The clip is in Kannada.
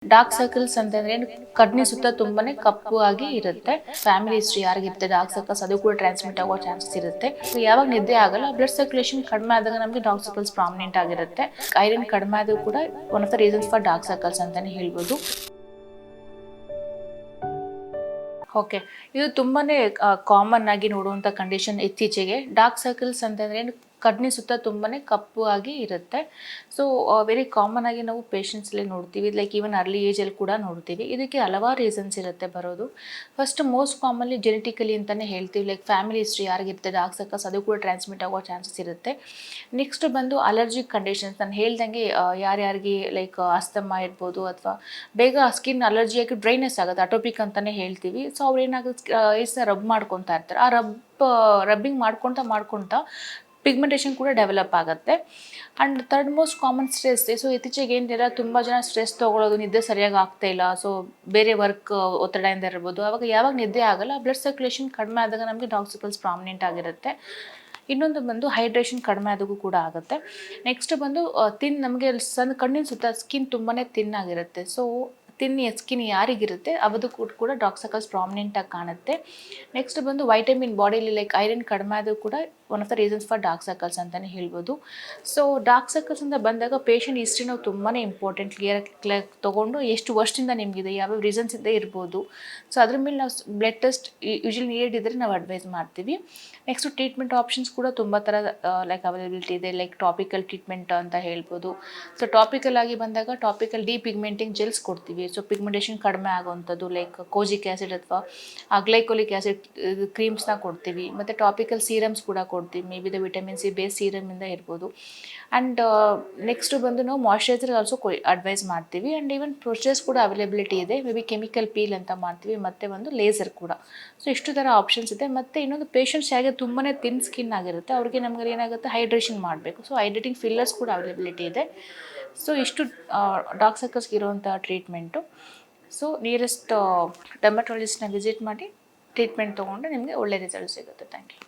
ಡಾರ್ಕ್ ಸರ್ಕಲ್ಸ್ ಅಂತಂದ್ರೆ ಕಣ್ಣಿನ ಸುತ್ತ ತುಂಬಾನೇ ಕಪ್ಪು ಆಗಿ ಇರುತ್ತೆ. ಫ್ಯಾಮಿಲಿ ಹಿಸ್ಟ್ರಿ ಯಾರಿಗಿರುತ್ತೆ ಡಾರ್ಕ್ ಸರ್ಕಲ್ಸ್ ಅದು ಕೂಡ ಟ್ರಾನ್ಸ್ಮಿಟ್ ಆಗೋ ಚಾನ್ಸಸ್ ಇರುತ್ತೆ. ಯಾವಾಗ ನಿದ್ದೆ ಆಗಲ್ಲ, ಬ್ಲಡ್ ಸರ್ಕ್ಯುಲೇಷನ್ ಕಡಿಮೆ ಆದಾಗ ನಮಗೆ ಡಾರ್ಕ್ ಸರ್ಕಲ್ಸ್ ಪ್ರಾಮಿನೆಂಟ್ ಆಗಿರುತ್ತೆ. ಐರನ್ ಕಡಿಮೆ ಆದ್ರೂ ಕೂಡ one of the reasons for dark circles ಅಂತಾನೆ ಹೇಳ್ಬೋದು. ಓಕೆ, ಇದು ತುಂಬಾನೇ ಕಾಮನ್ ಆಗಿ ನೋಡುವಂಥ ಕಂಡೀಷನ್ ಇತ್ತೀಚೆಗೆ. ಡಾರ್ಕ್ ಸರ್ಕಲ್ಸ್ ಅಂತಂದ್ರೆ ಕಣ್ಣಿನ ಸುತ್ತ ತುಂಬಾನೇ ಕಪ್ಪು ಆಗಿ ಇರುತ್ತೆ. ಸೊ ವೆರಿ ಕಾಮನ್ ಆಗಿ ನಾವು ಪೇಷಂಟ್ಸಲ್ಲಿ ನೋಡ್ತೀವಿ, ಲೈಕ್ ಈವನ್ ಅರ್ಲಿ ಏಜಲ್ಲಿ ಕೂಡ ನೋಡ್ತೀವಿ. ಇದಕ್ಕೆ ಹಲವಾರು ರೀಸನ್ಸ್ ಇರುತ್ತೆ ಬರೋದು. ಫಸ್ಟ್ ಮೋಸ್ಟ್ ಕಾಮನ್ಲಿ ಜೆನೆಟಿಕಲಿ ಅಂತಲೇ ಹೇಳ್ತೀವಿ, ಲೈಕ್ ಫ್ಯಾಮಿಲಿ ಹಿಸ್ಟ್ರಿ ಯಾರಿಗಿರುತ್ತೆ ಡಾರ್ಕ್ ಸರ್ಕಲ್ಸ್ ಅದು ಕೂಡ ಟ್ರಾನ್ಸ್ಮಿಟ್ ಆಗೋ ಚಾನ್ಸಸ್ ಇರುತ್ತೆ. ನೆಕ್ಸ್ಟ್ ಬಂದು ಅಲರ್ಜಿಕ್ ಕಂಡೀಷನ್ಸ್. ನಾನು ಹೇಳ್ದಂಗೆ ಯಾರ್ಯಾರಿಗೆ ಲೈಕ್ ಅಸ್ತಮಾ ಇರ್ಬೋದು, ಅಥವಾ ಬೇಗ ಸ್ಕಿನ್ ಅಲರ್ಜಿಯಾಗಿ ಡ್ರೈನೆಸ್ ಆಗುತ್ತೆ, ಅಟೋಪಿಕ್ ಅಂತಲೇ ಹೇಳ್ತೀವಿ. ಸೊ ಅವ್ರು ಏನಾಗುತ್ತೆ, ಐಸ್ನ ರಬ್ ಮಾಡ್ಕೊತಾ ಇರ್ತಾರೆ. ಆ ರಬ್ಬಿಂಗ್ ಮಾಡ್ಕೊತಾ ಪಿಗ್ಮೆಂಟೇಷನ್ ಕೂಡ ಡೆವಲಪ್ ಆಗುತ್ತೆ. And third most common stress. So ಇತ್ತೀಚೆಗೆ ಏನಿಲ್ಲ, ತುಂಬ ಜನ ಸ್ಟ್ರೆಸ್ ತೊಗೊಳ್ಳೋದು, ನಿದ್ದೆ ಸರಿಯಾಗಿ ಆಗ್ತಾ ಇಲ್ಲ. ಸೊ ಬೇರೆ ವರ್ಕ್ ಒತ್ತಡದಿಂದ ಇರ್ಬೋದು. ಅವಾಗ ಯಾವಾಗ ನಿದ್ದೆ ಆಗಲ್ಲ, ಬ್ಲಡ್ ಸರ್ಕ್ಯುಲೇಷನ್ ಕಡಿಮೆ ಆದಾಗ ನಮಗೆ ಡಾರ್ಕ್ ಸರ್ಕಲ್ಸ್ ಪ್ರಾಮಿನೆಂಟ್ ಆಗಿರುತ್ತೆ. ಇನ್ನೊಂದು ಬಂದು ಹೈಡ್ರೇಷನ್ ಕಡಿಮೆ ಆದಾಗೂ ಕೂಡ ಆಗುತ್ತೆ. ನೆಕ್ಸ್ಟ್ ಬಂದು ನಮಗೆ ಕಣ್ಣಿನ ಸುತ್ತ ಸ್ಕಿನ್ ತುಂಬಾ ತಿನ್ ಆಗಿರುತ್ತೆ. ಸೊ ಸ್ಕಿನ್ ಯಾರಿಗಿರುತ್ತೆ ಅದು ಕೂಡ ಡಾರ್ಕ್ ಸರ್ಕಲ್ಸ್ ಪ್ರಾಮಿನೆಂಟಾಗಿ ಕಾಣುತ್ತೆ. ನೆಕ್ಸ್ಟ್ ಬಂದು ವೈಟಮಿನ್ ಬಾಡಿಲಿ ಲೈಕ್ ಐರನ್ ಕಡಿಮೆ ಆದರೂ ಕೂಡ one of the reasons for dark circles ಅಂತಲೇ ಹೇಳ್ಬೋದು. ಸೊ ಡಾರ್ಕ್ ಸರ್ಕಲ್ಸ್ ಅಂತ ಬಂದಾಗ ಪೇಷಂಟ್ ಹಿಸ್ಟ್ರಿ ನಾವು ತುಂಬಾ ಇಂಪಾರ್ಟೆಂಟ್ ಕ್ಲಿಯರ್ ತೊಗೊಂಡು ಎಷ್ಟು ವರ್ಷದಿಂದ ನಿಮಗಿದೆ, ಯಾವ್ಯಾವ ರೀಸನ್ಸ್ ಇದ್ದೇ ಇರ್ಬೋದು. ಸೊ ಅದ್ರ ಮೇಲೆ ನಾವು ಬ್ಲಡ್ ಟೆಸ್ಟ್ ಯೂಶಲಿ ನೀಡ್ ಇದ್ದರೆ ನಾವು ಅಡ್ವೈಸ್ ಮಾಡ್ತೀವಿ. ನೆಕ್ಸ್ಟ್ ಟ್ರೀಟ್ಮೆಂಟ್ ಆಪ್ಷನ್ಸ್ ಕೂಡ ತುಂಬ ಥರ ಲೈಕ್ ಅವೈಲಬಿಲಿಟಿ ಇದೆ. ಲೈಕ್ ಟಾಪಿಕಲ್ ಟ್ರೀಟ್ಮೆಂಟ್ ಅಂತ ಹೇಳ್ಬೋದು. ಸೊ ಟಾಪಿಕಲ್ ಆಗಿ ಬಂದಾಗ ಟಾಪಿಕಲ್ ಡಿಪಿಗ್ಮೆಂಟಿಂಗ್ ಜೆಲ್ಸ್ ಕೊಡ್ತೀವಿ. ಸೊ ಪಿಗ್ಮೆಂಟೇಷನ್ ಕಡಿಮೆ ಆಗೋವಂಥದ್ದು, ಲೈಕ್ ಕೋಜಿಕ್ ಆ್ಯಸಿಡ್ ಅಥವಾ ಗ್ಲೈಕೋಲಿಕ್ ಆ್ಯಸಿಡ್ ಕ್ರೀಮ್ಸ್ನ ಕೊಡ್ತೀವಿ. ಮತ್ತು ಟಾಪಿಕಲ್ ಸೀರಮ್ಸ್ ಕೂಡ ಕೊಡ್ತೀವಿ. Maybe the vitamin C base ಸೀರಮಿಂದ ಇರ್ಬೋದು. ಆ್ಯಂಡ್ ನೆಕ್ಸ್ಟ್ ಬಂದು ನಾವು ಮಾಯ್ಶ್ಚರೈಸರ್ ಆಲ್ಸೋ ಅಡ್ವೈಸ್ ಮಾಡ್ತೀವಿ. ಆ್ಯಂಡ್ ಈವನ್ ಪ್ರೊಸೆಸ್ ಕೂಡ ಅವೈಲಬಿಲಿಟಿ ಇದೆ. ಮೇ ಬಿ ಕೆಮಿಕಲ್ ಪೀಲ್ ಅಂತ ಮಾಡ್ತೀವಿ, ಮತ್ತು ಒಂದು ಲೇಸರ್ ಕೂಡ. ಸೊ ಇಷ್ಟು ಥರ ಆಪ್ಷನ್ಸ್ ಇದೆ. ಮತ್ತು ಇನ್ನೊಂದು ಪೇಷಂಟ್ಸ್ ಯಾರಿಗೆ ತುಂಬಾ ತಿನ್ ಸ್ಕಿನ್ ಆಗಿರುತ್ತೆ ಅವ್ರಿಗೆ ನಮ್ಗೆ ಏನಾಗುತ್ತೆ, ಹೈಡ್ರೇಷನ್ ಮಾಡಬೇಕು. ಸೊ ಹೈಡ್ರೇಟಿಂಗ್ ಫಿಲ್ಲರ್ಸ್ ಕೂಡ ಅವೈಲಬಿಲಿಟಿ ಇದೆ. ಸೊ ಇಷ್ಟು ಡಾರ್ಕ್ ಸರ್ಕಲ್ಸ್ಗೆ ಇರುವಂಥ ಟ್ರೀಟ್ಮೆಂಟು. ಸೊ ನಿಯರೆಸ್ಟ್ ಡರ್ಮಟಾಲಜಿಸ್ಟ್ನ ವಿಸಿಟ್ ಮಾಡಿ ಟ್ರೀಟ್ಮೆಂಟ್ ತೊಗೊಂಡ್ರೆ ನಿಮಗೆ ಒಳ್ಳೆ ರಿಸಲ್ಟ್ ಸಿಗುತ್ತೆ. Thank you.